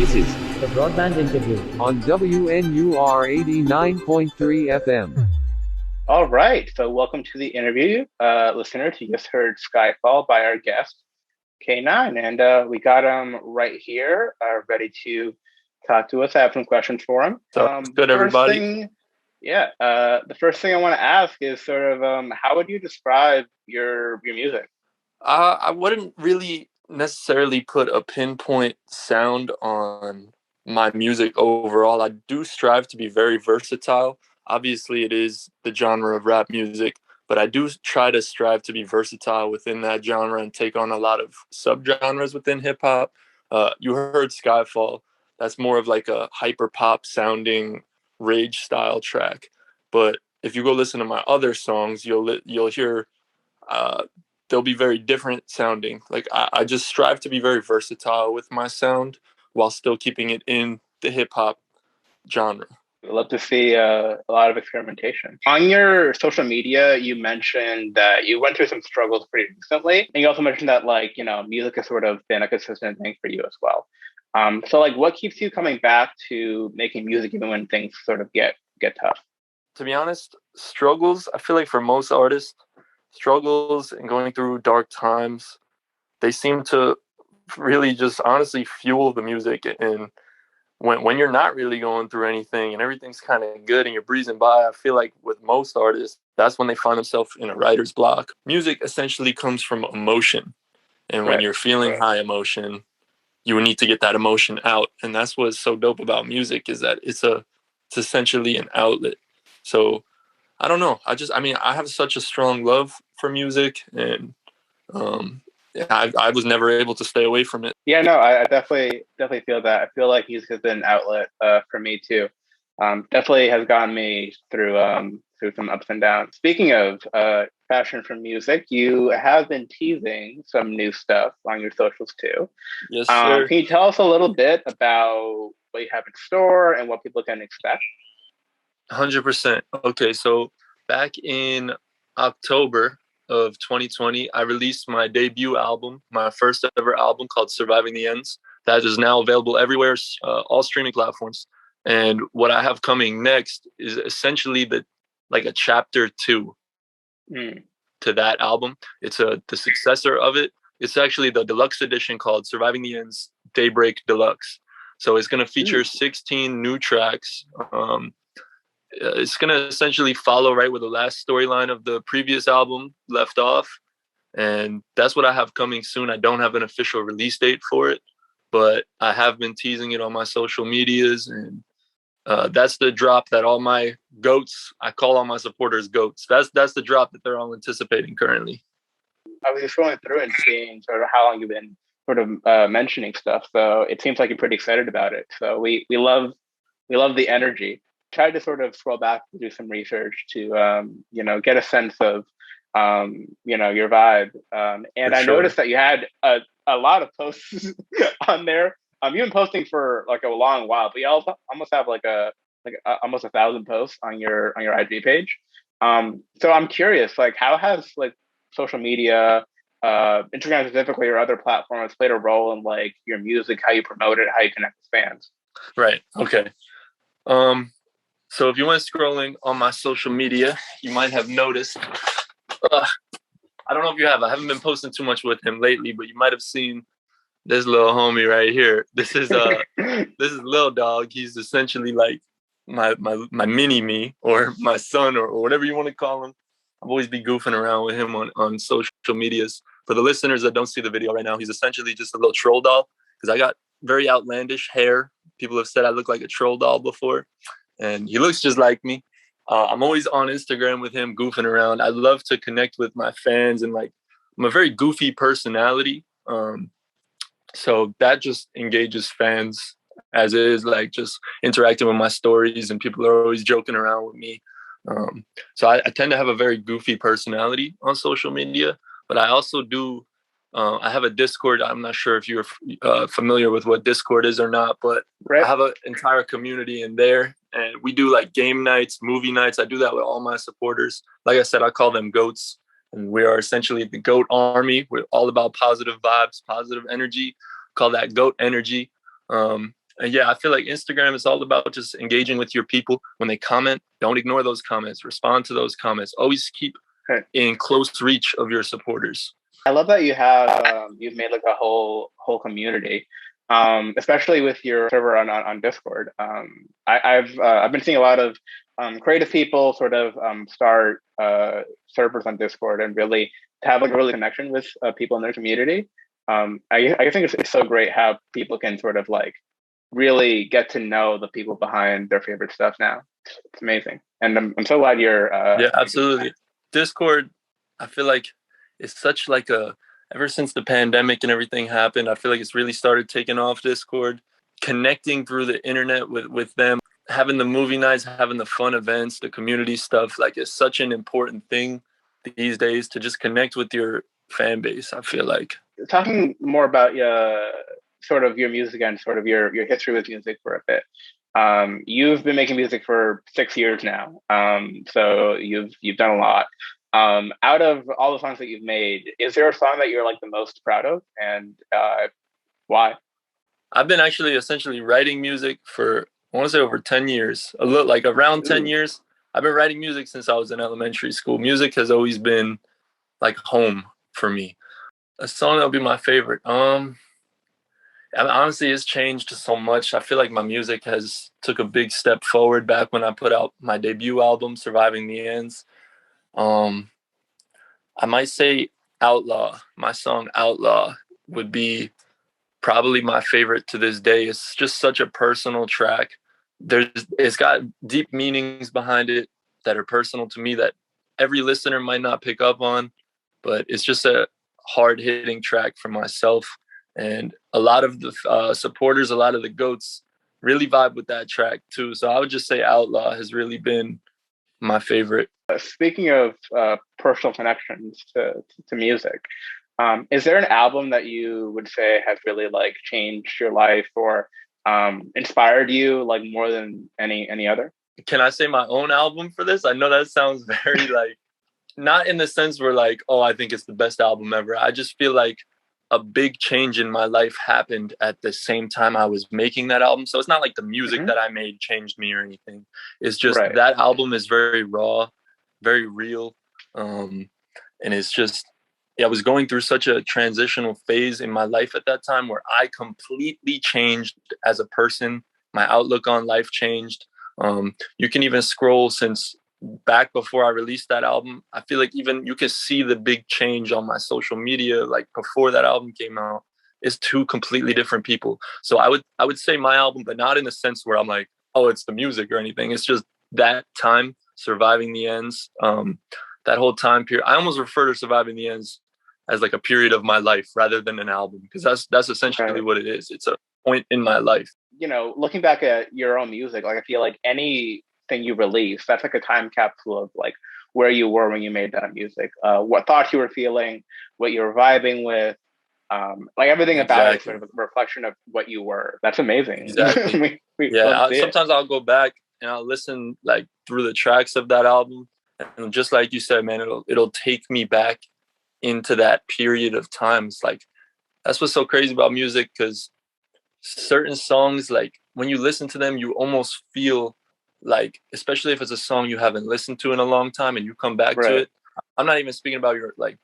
This is the Broadband interview on WNUR 89.3 FM. All right, so welcome to the interview, listeners. You just heard Skyfall by our guest, Kay9, and we got him right here, ready to talk to us. I have some questions for him. Good, everybody. The first thing I want to ask is sort of how would you describe your music? I wouldn't really necessarily put a pinpoint sound on my music overall. I do strive to be very versatile. Obviously, it is the genre of rap music, but I do try to strive to be versatile within that genre and take on a lot of subgenres within hip hop. You heard Skyfall. That's more of like a hyper pop sounding rage style track. But if you go listen to my other songs, you'll hear they'll be very different sounding. Like I just strive to be very versatile with my sound while still keeping it in the hip hop genre. I'd love to see a lot of experimentation. On your social media, you mentioned that you went through some struggles pretty recently. And you also mentioned that music has sort of been a consistent thing for you as well. So what keeps you coming back to making music even when things sort of get tough? To be honest, struggles, I feel like for most artists, struggles and going through dark times, they seem to really just honestly fuel the music. And when you're not really going through anything and everything's kind of good and you're breezing by, I feel like with most artists, that's when they find themselves in a writer's block. Music essentially comes from emotion. And when you're feeling high emotion, you need to get that emotion out. And that's what's so dope about music, is that it's essentially an outlet. So I don't know. I have such a strong love for music, and I was never able to stay away from it. Yeah, no, I definitely feel that. I feel like music has been an outlet for me too. Definitely has gotten me through some ups and downs. Speaking of passion for music, you have been teasing some new stuff on your socials too. Yes, sir. Can you tell us a little bit about what you have in store and what people can expect? 100%. Okay, so back in October of 2020, I released my debut album, my first ever album called Surviving the Ends. That is now available everywhere, all streaming platforms. And what I have coming next is essentially a chapter 2 to that album. It's the successor of it. It's actually the deluxe edition called Surviving the Ends Daybreak Deluxe. So it's going to feature 16 new tracks. It's going to essentially follow right where the last storyline of the previous album left off. And that's what I have coming soon. I don't have an official release date for it, but I have been teasing it on my social medias. And that's the drop that all my goats, I call all my supporters goats. That's the drop that they're all anticipating currently. I was just going through and seeing sort of how long you've been sort of mentioning stuff. So it seems like you're pretty excited about it. So we love the energy. Tried to sort of scroll back and do some research to get a sense of your vibe. And I noticed that you had a lot of posts on there. You've been posting for like a long while, but you also almost have almost 1,000 posts on your IG page. So I'm curious, how has social media, Instagram specifically, or other platforms played a role in your music, how you promote it, how you connect with fans? Right. Okay. So if you went scrolling on my social media, you might have noticed, I don't know if you have, I haven't been posting too much with him lately, but you might have seen this little homie right here. This is Lil Dog. He's essentially like my mini me, or my son, or whatever you want to call him. I'll always be goofing around with him on social medias. For the listeners that don't see the video right now, he's essentially just a little troll doll, because I got very outlandish hair. People have said I look like a troll doll before. And he looks just like me. I'm always on Instagram with him, goofing around. I love to connect with my fans, and I'm a very goofy personality. So that just engages fans as is, just interacting with my stories, and people are always joking around with me. So I tend to have a very goofy personality on social media, but I also do. I have a Discord. I'm not sure if you're familiar with what Discord is or not, but I have an entire community in there, and we do game nights, movie nights. I do that with all my supporters. Like I said, I call them goats, and we are essentially the GOAT Army. We're all about positive vibes, positive energy. Call that GOAT energy. And yeah, I feel like Instagram is all about just engaging with your people. When they comment, don't ignore those comments. Respond to those comments. Always keep in close reach of your supporters. I love that you have you've made like a whole community, especially with your server on Discord. I've been seeing a lot of creative people sort of start servers on Discord and really to have like a really connection with people in their community. I think it's so great how people can sort of like really get to know the people behind their favorite stuff now. It's amazing, and I'm so glad you're. Yeah, absolutely. Discord, I feel like it's such like ever since the pandemic and everything happened, I feel like it's really started taking off. Discord, connecting through the internet with them, having the movie nights, having the fun events, the community stuff. Like it's such an important thing these days to just connect with your fan base. I feel like talking more about sort of your music and sort of your history with music for a bit. You've been making music for 6 years now, so you've done a lot. Out of all the songs that you've made, is there a song that you're like the most proud of, and why? I've been actually essentially writing music for I want to say over 10 years, a little like around 10 years. I've been writing music since I was in elementary school. Music has always been like home for me. A song that would be my favorite. And honestly, it's changed so much. I feel like my music has took a big step forward back when I put out my debut album, Surviving the Ends. I might say Outlaw. My song Outlaw would be probably my favorite to this day. It's just such a personal track. It's got deep meanings behind it that are personal to me that every listener might not pick up on, but it's just a hard-hitting track for myself. And a lot of the supporters, a lot of the GOATs really vibe with that track too. So I would just say Outlaw has really been my favorite. Speaking of personal connections to music, is there an album that you would say has really like changed your life or inspired you like more than any other? Can I say my own album for this? I know that sounds very like, not in the sense where like, oh, I think it's the best album ever. I just feel like a big change in my life happened at the same time I was making that album. So it's not like the music that I made changed me or anything. It's just that album is very raw, very real. And it's just, I was going through such a transitional phase in my life at that time where I completely changed as a person. My outlook on life changed. You can even scroll since back before I released that album. I feel like even you can see the big change on my social media, like before that album came out. It's two completely different people. So I would say my album, but not in the sense where I'm like, oh, it's the music or anything. It's just that time, Surviving the Ends, that whole time period. I almost refer to Surviving the Ends as like a period of my life rather than an album, because that's essentially what it is. It's a point in my life. You know, looking back at your own music, like I feel like anything you release, that's like a time capsule of like where you were when you made that music, what thoughts you were feeling, what you were vibing with, like everything about it, sort of a reflection of what you were. That's amazing. Exactly. Sometimes I'll go back and I'll listen like through the tracks of that album, and just like you said, man, it'll take me back into that period of time. It's like, that's what's so crazy about music, because certain songs, like when you listen to them, you almost feel like, especially if it's a song you haven't listened to in a long time and you come back to it. I'm not even speaking about your like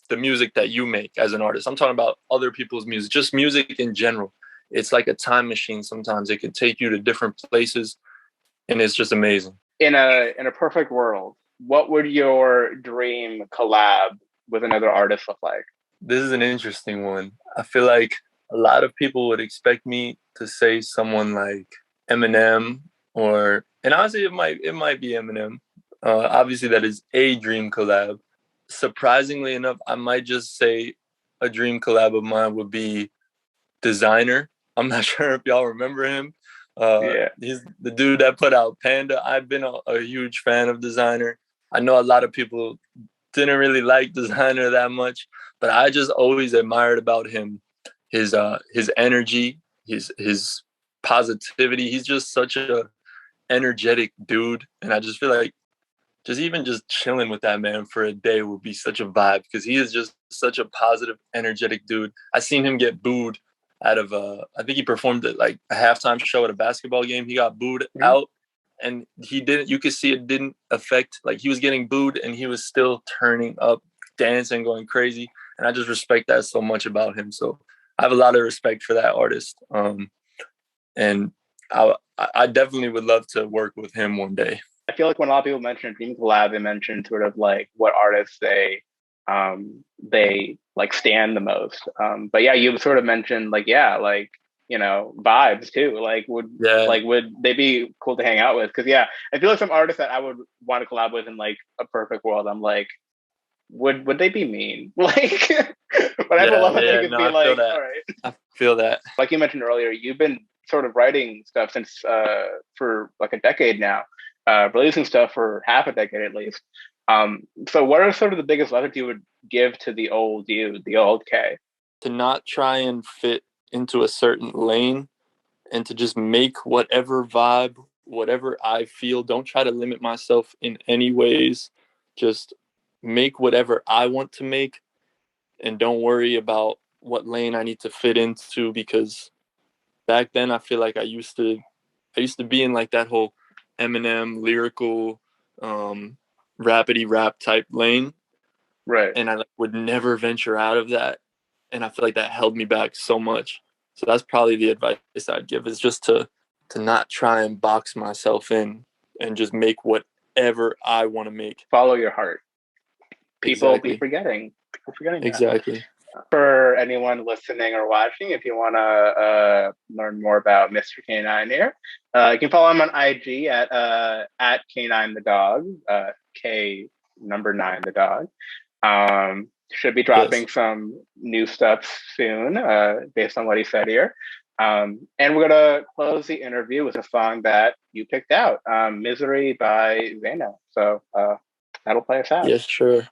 the music that you make as an artist. I'm talking about other people's music, just music in general. It's like a time machine. Sometimes it can take you to different places, and it's just amazing. In a perfect world, what would your dream collab with another artist look like? This is an interesting one. I feel like a lot of people would expect me to say someone like Eminem, and honestly, it might be Eminem. Obviously, that is a dream collab. Surprisingly enough, I might just say a dream collab of mine would be Designer. I'm not sure if y'all remember him. He's the dude that put out Panda. I've been a huge fan of Designer. I know a lot of people didn't really like Designer that much, but I just always admired about him his energy, his positivity. He's just such a energetic dude, and I just feel like just chilling with that man for a day would be such a vibe, because he is just such a positive, energetic dude. I seen him get booed. out of I think he performed at like a halftime show at a basketball game. He got booed out, and he didn't. You could see it didn't affect. Like, he was getting booed, and he was still turning up, dancing, going crazy. And I just respect that so much about him. So I have a lot of respect for that artist. And I definitely would love to work with him one day. I feel like when a lot of people mention Dream Collab, they mention sort of like what artists they like stand the most. But yeah, you sort of mentioned like, yeah, like, you know, vibes too. Like, would they be cool to hang out with? Because yeah, I feel like some artists that I would want to collab with in like a perfect world, I'm like, would they be mean? Like, but I would love if they could be like, all right. I feel that. Like you mentioned earlier, you've been sort of writing stuff since for like a decade now, releasing stuff for half a decade at least. So what are sort of the biggest lessons you would give to the old you, the old Kay? To not try and fit into a certain lane, and to just make whatever vibe, whatever I feel. Don't try to limit myself in any ways. Just make whatever I want to make, and don't worry about what lane I need to fit into, because back then I feel like I used to be in like that whole Eminem lyrical rapidy rap type lane, right? And I would never venture out of that, and I feel like that held me back so much. So that's probably the advice I'd give, is just to not try and box myself in, and just make whatever I want to make. Follow your heart. People Exactly. be forgetting Exactly. that. For anyone listening or watching, if you want to learn more about Mr. Kay9 here, you can follow him on IG at Kay9 the dog, K9 the dog. Should be dropping some new stuff soon, based on what he said here. And we're gonna close the interview with a song that you picked out, "Misery" by Zeno. So that'll play us out. Yes, sure.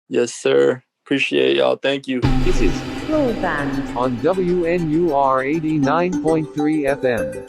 Yes, sir. Appreciate y'all. Thank you. This is Broadband on WNUR 89.3 FM.